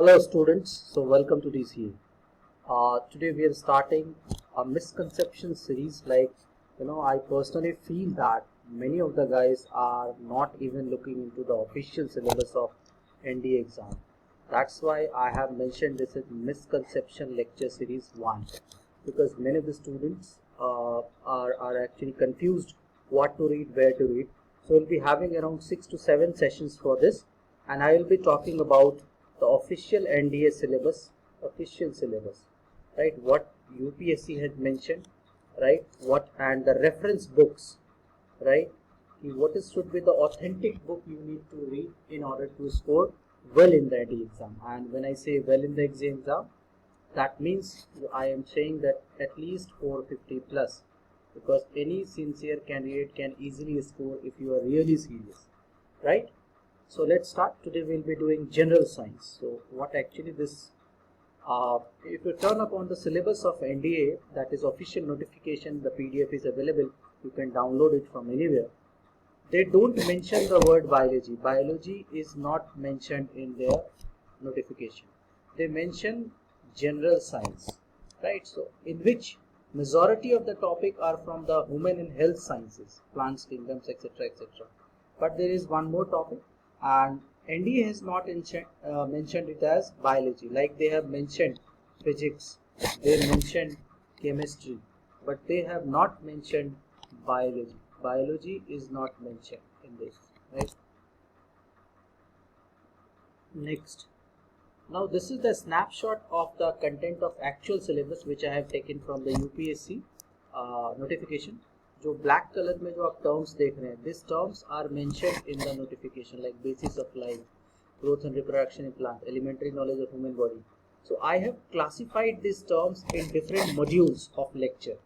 Hello students, so welcome to DCA. Today we are starting a misconception series. I personally feel that many of the guys are not even looking into the official syllabus of NDA exam. That's why I have mentioned this as misconception lecture series 1, because many of the students are actually confused what to read, where to read. So we'll be having around 6 to 7 sessions for this, and I will be talking about the official NDA syllabus, right? What UPSC had mentioned, right? What and the reference books, right? What is should be the authentic book you need to read in order to score well in the NDA exam. And when I say well in the exam, that means I am saying that at least 450 plus, because any sincere candidate can easily score if you are really serious, right? So let's start. Today we'll be doing general science. So what actually this, if you turn upon the syllabus of NDA, that is official notification, the PDF is available. You can download it from anywhere. They don't mention the word biology. Biology is not mentioned in their notification. They mention general science, right? So in which majority of the topic are from the human and health sciences, plants, kingdoms, etc., etc. But there is one more topic, and NDA has not mentioned it as biology. Like they have mentioned physics, they mentioned chemistry, but they have not mentioned biology. Biology is not mentioned in this, right? Next. Now this is the snapshot of the content of actual syllabus which I have taken from the UPSC notification. जो black color में जो आप terms देख रहे हैं, these terms are mentioned in the notification, like basis of life, growth and reproduction in plant, elementary knowledge of human body. So I have classified these terms in different modules of lecture.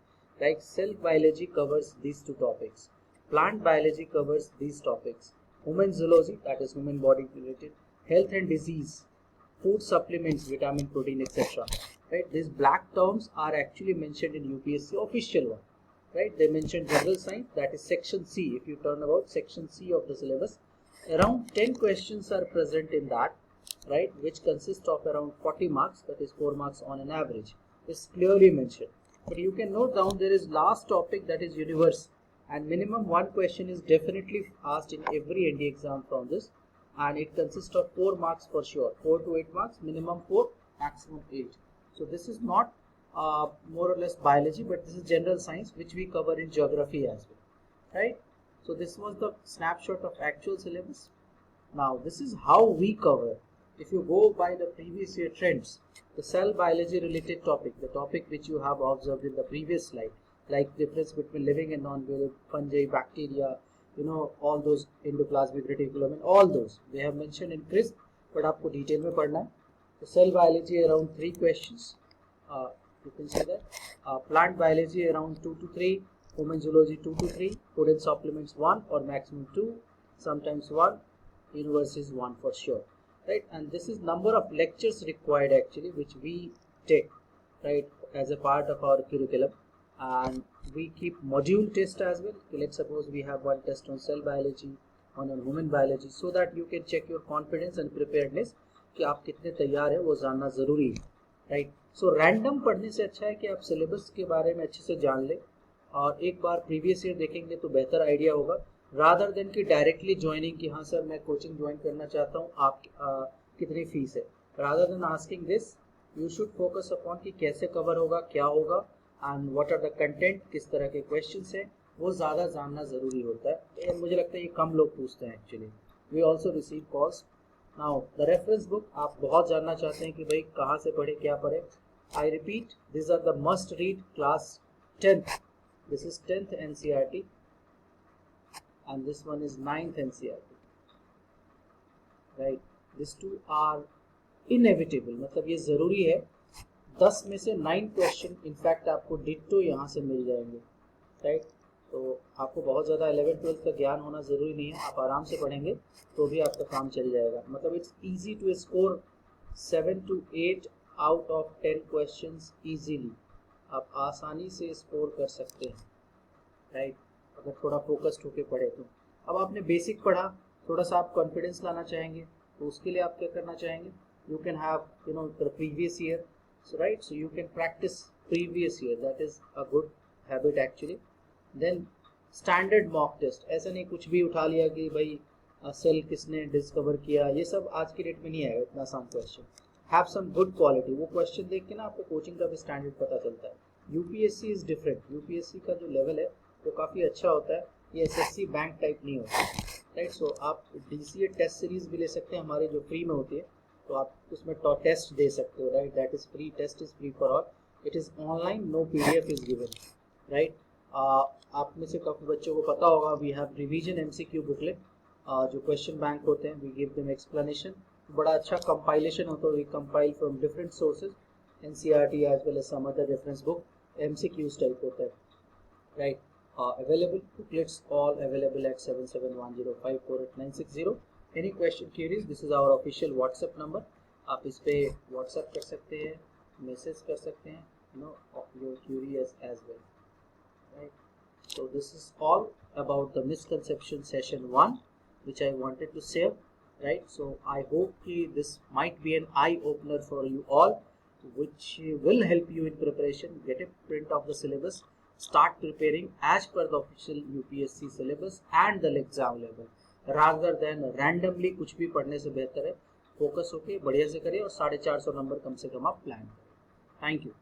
Like cell biology covers these two topics, plant biology covers these topics, human zoology, that is human body related, health and disease, food supplements, vitamin, protein, etc. Right? These black terms are actually mentioned in UPSC official one. Right? They mentioned general science, that is section C. If you turn about section C of the syllabus, around 10 questions are present in that, right? Which consists of around 40 marks, that is 4 marks on an average. It's clearly mentioned. But you can note down there is last topic, that is universe, and minimum one question is definitely asked in every ND exam from this, and it consists of 4 marks for sure, 4 to 8 marks, minimum 4, maximum 8. So this is not more or less biology, but this is general science which we cover in geography as well, right? So this was the snapshot of actual syllabus. Now this is how we cover. If you go by the previous year trends, the cell biology related topic, the topic which you have observed in the previous slide, like difference between living and non-living, fungi, bacteria, all those endoplasmic reticulum and all those they have mentioned in crisp, but आपको detail में पढ़ना है. So cell biology around 3 questions. You can see that plant biology around 2 to 3, human zoology 2 to 3, food and supplements 1 or maximum 2, sometimes 1, universe is 1 for sure, right? And this is number of lectures required actually which we take, right, as a part of our curriculum. And we keep module test as well. Let's suppose we have one test on cell biology, on human biology, so that you can check your confidence and preparedness कि आप कितने तैयार है, वो जानना जरूरी है, right? So random पढ़ने से अच्छा है कि आप सिलेबस के बारे में अच्छे से जान लें और एक बार प्रीवियस ईयर देखेंगे तो बेहतर आइडिया होगा, रादर देन कि डायरेक्टली ज्वाइनिंग कि हाँ सर मैं कोचिंग ज्वाइन करना चाहता हूँ, आप कितनी फीस है. Rather than asking this, you should focus upon कि कैसे कवर होगा, क्या होगा, and what are the content, किस तरह के क्वेश्चंस हैं, वो ज़्यादा जानना ज़रूरी होता है. मुझे लगता है ये कम लोग पूछते हैं actually. We also receive calls. Now the reference book, आप बहुत जानना चाहते हैं कि भाई कहाँ से पढ़े, क्या पढ़े. I repeat, these are the must read class 10th. This is 10th NCERT and this one is 9th NCERT, right? These two are inevitable, मतलब ये ज़रूरी है. 10 में से 9 क्वेश्चन इनफैक्ट आपको डिट्टो यहाँ से मिल जाएंगे, राइट? तो आपको बहुत ज़्यादा 11-12 का ज्ञान होना ज़रूरी नहीं है, आप आराम से पढ़ेंगे तो भी आपका काम चल जाएगा. मतलब it's easy to score 7 to 8 out of 10 questions easily. आप आसानी से स्कोर कर सकते हैं, राइट? अगर थोड़ा फोकस्ड होके पढ़े तो. अब आपने बेसिक पढ़ा, थोड़ा सा आप कॉन्फिडेंस लाना चाहेंगे तो उसके लिए आप क्या करना चाहेंगे, you can have the previous year, so right, so you can practice previous year, that is a good habit actually. Then standard mock test, ऐसा नहीं कुछ भी उठा लिया कि भाई सेल किसने डिस्कवर किया, ये सब आज की डेट में नहीं आएगा इतना आसान question. Have some good quality, वो क्वेश्चन देख के ना आपको कोचिंग का भी स्टैंडर्ड पता चलता है। यूपीएससी इज डिफरेंट, यूपीएससी का जो लेवल है वो काफ़ी अच्छा होता है, ये एसएससी बैंक टाइप नहीं होता, राइट। सो आप डीसीए टेस्ट सीरीज भी ले सकते हैं हमारे जो फ्री में होती है, तो आप उसमें टेस्ट दे सकते हो, right, that is free, test is free for all, it is online, no PDF is given, right. आप में से काफ़ी बच्चों को पता होगा we have revision MCQ booklet, जो क्वेश्चन बैंक होते हैं, वी गिव देम एक्सप्लेनेशन, बड़ा अच्छा कंपाइलेशन होता है, we compile from different sources, NCERT as well as some other reference book, MCQs type होता है, right. Available booklets all available at 7710548960। Any question queries, this is our official WhatsApp number, आप इस पे WhatsApp कर सकते हैं, message कर सकते हैं, your query as well, right? So this is all about the misconception session 1 which I wanted to share, right? So I hope this might be an eye opener for you all, which will help you in preparation. Get a print of the syllabus, start preparing as per the official UPSC syllabus and the exam level, rather than randomly कुछ भी पढ़ने से बेहतर है focus होके बढ़िया से करिए और 450 नंबर कम से कम आप प्लान करें। Thank you.